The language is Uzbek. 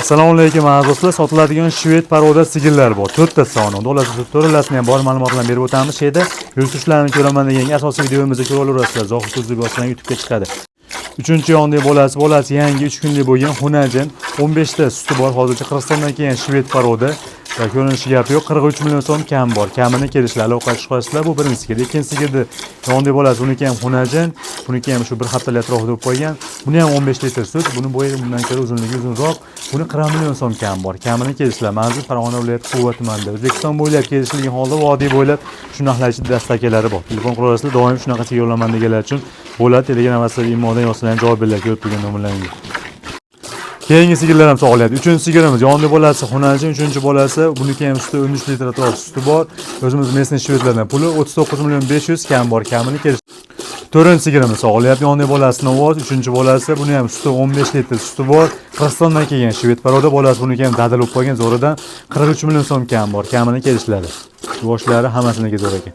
Assalomu alaykum aziz do'stlar. Sotiladigan shved paroda sigirlar bor. 4 ta soni. To'g'rilasini ham bor ma'lumot bilan berib o'tamiz. Sheda yurtishlarini ko'raman degan asosiy videomizda ko'ra olaverasizlar. Zohid O'zbek yozgan YouTube'ga chiqadi. 3-yondagi bolasi yangi 3 kunlik bo'lgan xunajin 15 ta suti bor. Hozircha Qirg'izistondan kelgan shved paroda. Va ko'rinishi gapi yo'q. 43 million so'm kam bor. Kamini kelishlar, aloqa chiqarishlar. Bu birinchi sigir. Ikkinchi sigirni yondagi bolasi, buniki ham xunajin. Buniki ham shu bir haftalik atrofida bo'lib qo'ygan. Buni ham 15 litr sut. Buni bo'yi bundan ko'ra uzunligi uzunroq. Buni 40 million so'm kam bor. Kamini kelishlar. Manzil Farg'ona viloyati Quva tumanida. O'zbekiston bo'ylab kelishilgan holda vodiy bo'ylab shunaqalarchi dastakalari bor. Telefon qilasizlar, doim shunaqa yo'llaman deganlar uchun bo'ladi. Telegram asli imodan yozsangiz javob beradi ko'p turgan nomerlarga. Keyingi sigirlar ham sog'laydi. 3-sigirimiz yondi bolasi xunajin, 3-bolasi buniki ham suti 13 litr atrof suti bor. O'zimiz mesni shvedlardan puli 39 million 500 kam bor. Kamini kelish. 4-sigirimiz sog'layapti. Yondi bolasi Novoz, 3-bolasi buni ham suti 15 litr suti bor. Qirg'izistondan kelgan shved paroda bolasi buniki ham dadil bo'lib qolgan zo'ridan 43 million so'm kam bor. Kamini kelishiladi. Boshlari hammasiniga zo'r ekan.